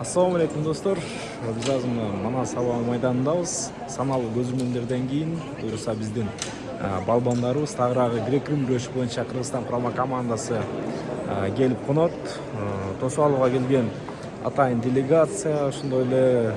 Assalamu alaikum dostlar. Biz azыр Манас аба майданындабыз. Саналуу көзөмөлдөрдөн кийин буюрса биздин балбандарыбыз тагыраагы грек-рим күрөшү боюнча Кыргызстан промо командасы келип конот. Тосуп алууга келген атайын делегация, ошондой эле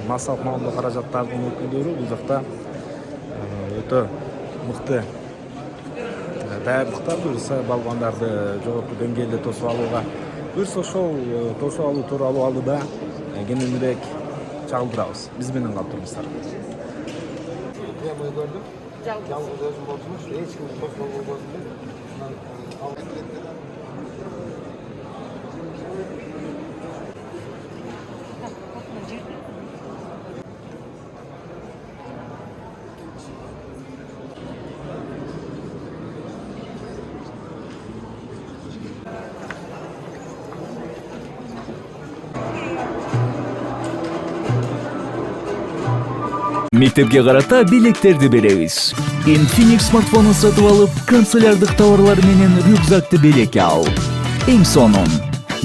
массалык маалымат каражаттардын өкүлдөрү бул жакта өтө мыкты даярдыктар буюрса балбандарды жогорку деңгээлде тосуп алууга Buyursa ошол тосуп алуу тууралуу алдыда кененирээк чагылдырабыз. Биз менен калтырыңыздар. Прямо көрдүм. Жалгыз өзүм болсумуш, эч ким тосуп болбосун деп. Мектепке карата белектерди беребиз. Infinix смартфонун сатып алып, канцелярдык товарлар менен рюкзакты белекке ал. Эң сонун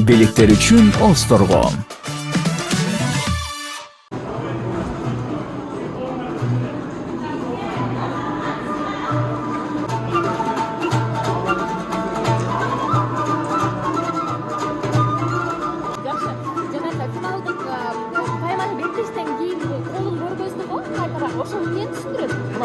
белектер үчүн Осторго.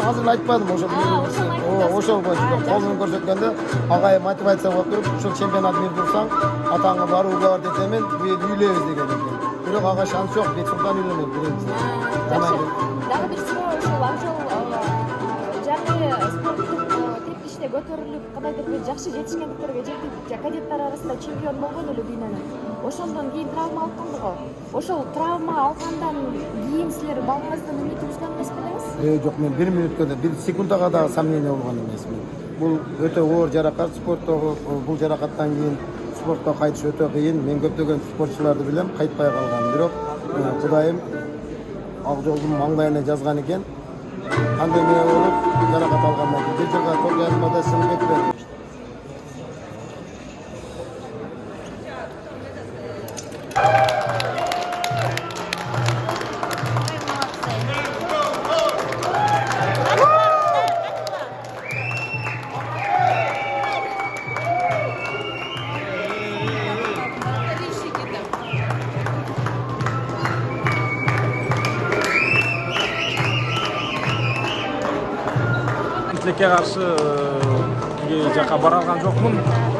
Азыр айтпадым, ошол колун көрсөткөндө агай мотивация болуп туруп, ушул чемпионат мир турсаң, атаңа барууга бар десемен, бул жерде үйлөбүз деген экен. Бирок ага шанс жок, Бексултан үйлөнөт биринчи. Дагы бир суроо ушул Акжол жаңы спорттук тепкичте көтөрүлүп, кандайдыр бир жакшы жетишкендиктерге жетип, кадеттер арасында чемпион болгон эле дүйнөнүн. Ошондон кийин травма алганды го. Ошол травма алгандан кийин силер балыңыздын үмүтү үзгөн эмес белеңиз? Жок, мен 1 мүнөткө да 1 секундага да сомнение болгон эмесмин. Бул өтө оор жаракат, спорттогу бул жаракаттан кийин спортко кайтыш өтө кыйын. Мен көптөгөн спортчуларды билем, кайтпай калган. Бирок Кудайым Акжолдун маңдайына жазган экен. Пандемия болуп, жаракат алгандан кийин бир жылга Токиода сынып кетти. Тилекке каршы жака бара алган жокмун.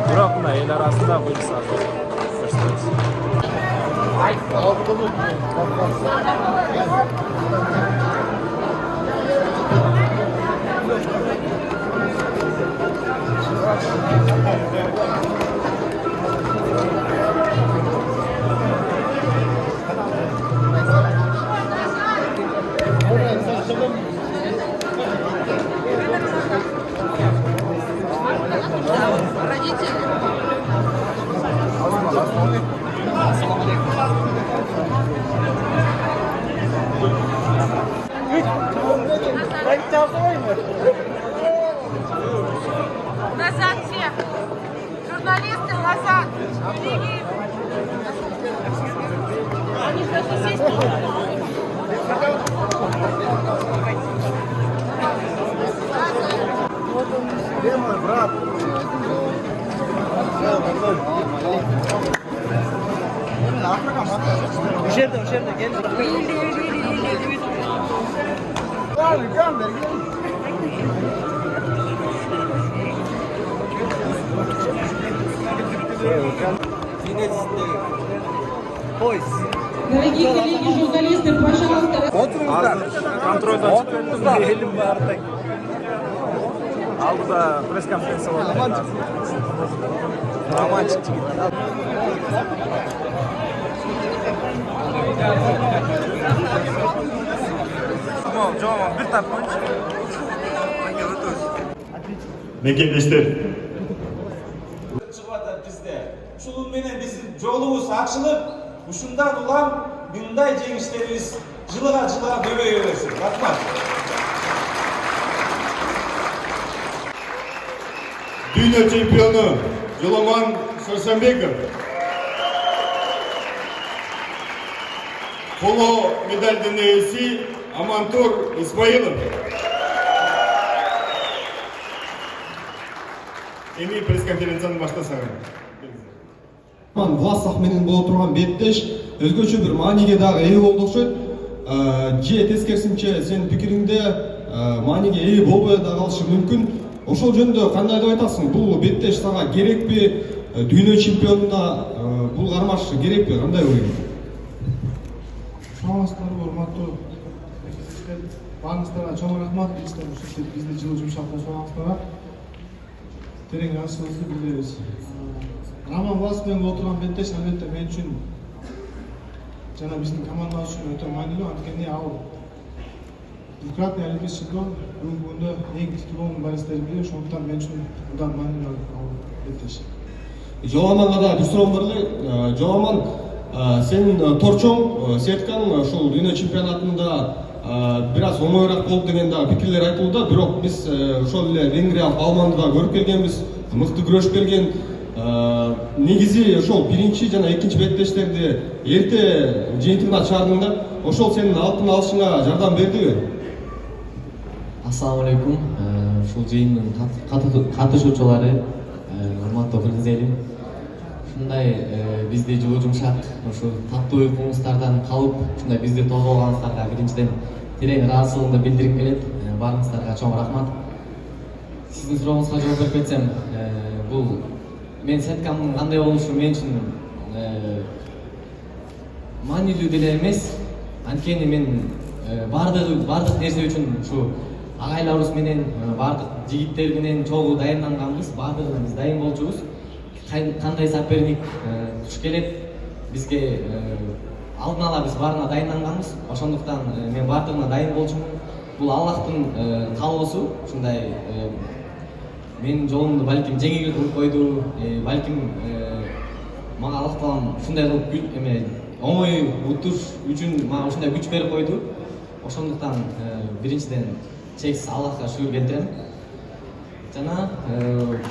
Бирок мына эл арасында буюрса көрсөтөбүз. Назад всех! Журналисты, назад! Они же должны сесть. Где мой брат? Ушерде гел. Дорогие коллеги журналисты, пожалуйста. Контролдон чыгып кеттим, элим баарында. Алдыда пресс-конференция болду. Романчик жигит. Жомон, бир тап коюнчу. Мекендештер. Чыгып бизде. Ушул менен биздин жолубуз ачылып, ушундан улам мындай жеңиштерибиз жылыга көбөйө берсин. Рахмат. Dünya çempionu Joloman Sarsanbekov. Қоло медальдің ээси Амантур Исмаилов. Эми пресс-конференцияны баштасак. Влассах менен боло турган беттеш өзгөчө бир мааниге дагы ээ болду окшойт. Же тескерисинче сенин пикириңде мааниге ээ болбой да калышы мүмкүн. Ошол жөнүндө кандай деп айтасың? Бул беттеш сага керекпи? Дүйнө чемпионуна бул кармаш керекпи? Кандай ойлойсуң? Саламатсыздар, урматтуу журналисттер. Баарыңыздарга чоң рахмат. Бизди жылы жумшак кошпогонуңуздарга терең алышыбызды билдиребиз. Роман Власов менен боло турган беттеш албетте мен үчүн жана биздин командабыз үчүн өтө маанилүү. Анткени ал двукратный олимпийский чемпион, бүгүнкү күндө эң титулдуу баристер бири. Ошондуктан мен үчүн мындан маанилүү ал беттеш. Жоламанга да бир суроом бар эле. Жоламан, сенин торчоң, сеткаң ушул дүйнө чемпионатында бир аз оңоюраак болуп деген дагы пикирлер айтылууда. Бирок биз ошол эле Венгриялык балбанды да көрүп келгенбиз. Мыкты күрөшүп келген. Негизи ошол биринчи жана экинчи беттештерди эрте жыйынтыгына чыгардыңдар. Ошол сенин алтын алышыңа жардам бердиби? Ассаламу алейкум. Ушул жыйындын катышуучулары, урматтуу кыргыз эли. Ушундай бизди жылуу жумшак ушу таттуу уйкуңуздардан калып, ушундай бизди толгойлоганыңыздарга биринчиден терең ыраазычылыгымды билдиргим келет. Баарыңыздарга чоң рахмат. Сиздин сурооңузга жооп берип кетсем, бул мен сеткамдын кандай болушу мен үчүн маанилүү деле эмес. Анткени мен бардык нерсе үчүн ушу агайларыбыз менен, бардык жигиттер менен чогуу даярданганбыз. Бардыгына биз дайын болчубуз. Кандай соперник туш келет, бизге алдын ала биз баарына дайынданганбыз. Ошондуктан мен бардыгына дайын болчумун. Бул Аллахтын каалоосу. Ушундай менин жолумду балким жеңил кылып койду, балким мага Аллах таалам ушундай кылып оңой утуш үчүн мага ушундай күч берип койду. Ошондуктан биринчиден чексиз Аллахка шүгүр келтирем. Жана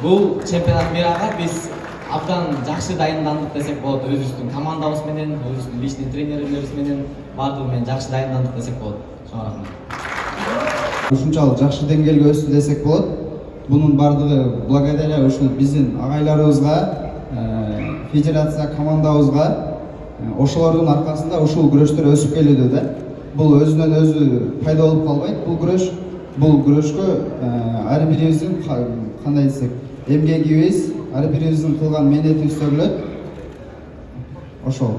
бул чемпионат мирага биз абдан жакшы дайындандык десек болот. Өзүбүздүн командабыз менен, өзүбүздүн личный тренерлерибиз менен баардыгы менен жакшы дайындандык десек болот. Чоң рахмат. Ушунчалык жакшы деңгээлге өстү десек болот. Бунун бардыгы благодаря ушул биздин агайларыбызга, федерация командабызга, ошолордун аркасында ушул күрөштөр өсүп келүүдө да. Бул өзүнөн өзү пайда болуп калбайт. Бул күрөшкө ар бирибиздин кандай десек, эмгегибиз, ар бирибиздин кылган мээнетибиз төгүлөт. Ошол.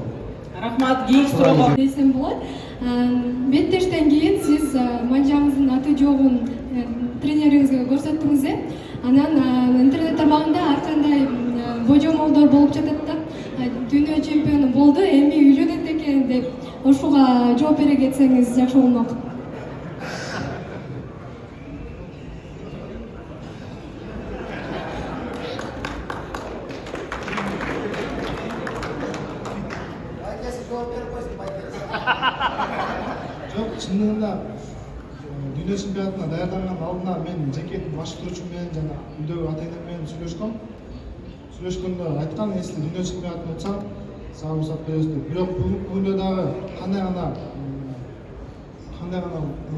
Рахмат, кийин суроого Десем болот. Беттештен кийин сиз манжаңыздын аты жогун тренериңизге көрсөттүңүз. Анан интернет тармагында ар кандай божомолдор болуп жатат да. Дүйнө чемпиону болду, эми үйлөнөт экен деп ошуга жооп бере кетсеңиз жакшы болмок. Жок, чындыгында дүйнө чемпионатына даярдангандан алдына мен жеке башкаруучум менен жана үйдөгү ата-энем менен сүйлөшкөм. Сүйлөшкөндө айткан, если дүйнө чемпионатын утсак, сага уруксат беребиз деп. Бирок бүгүнкү күндө дагы кандай гана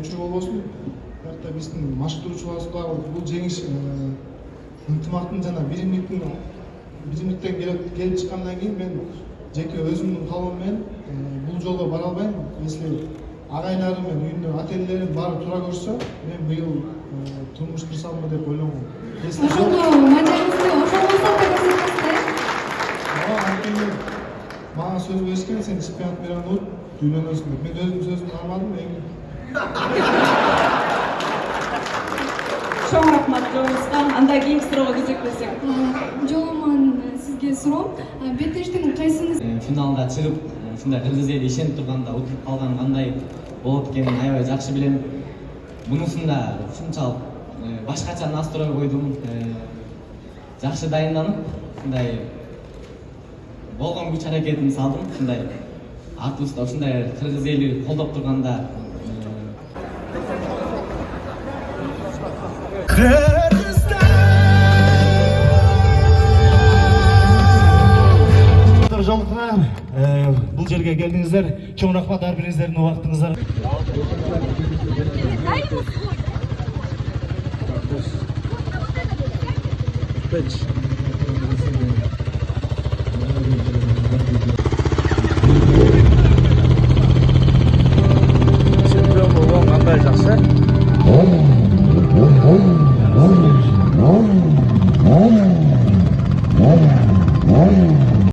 учур болбосун, бирок биздин башкаруучубарыбыз дагы бул жеңиш ынтымактын жана биримдиктен келип чыккандан кийин мен жеке өзүмдүн калыбым менен бул жолго бара албайм. Если агайларым менен үйүндө ата-энелерим баары туура көрсө, мен быйыл турмуш курсамбы деп ойлогом. Ошондо манжаңызды ошол болсо Анткени мага сөз беришкен, сен чемпионат мираны ут, дүйнөнөсүн деп. Мен өзүмдүн сөзүмдү алмадым. чоң рахмат жообузга. Анда кийинки суроого кезектесек. Жооман, сизге суроом. Беттештин кайсыңыз Финалда чыгып, ушундай кыргыз эли ишенип турганда утуп калган кандай болот экенин аябай жакшы билем. Мунусунда ушунчалык башкача настрой койдум. Жакшы дайынданып, ушундай болгон күч аракетимди салдым. Ушундай артыбызда ушундай кыргыз эли колдоп турганда бары жолуктуңар. Бул жерге келдиңиздер. Чоң рахмат ар бириңиздердин убактыңыздар. Печ.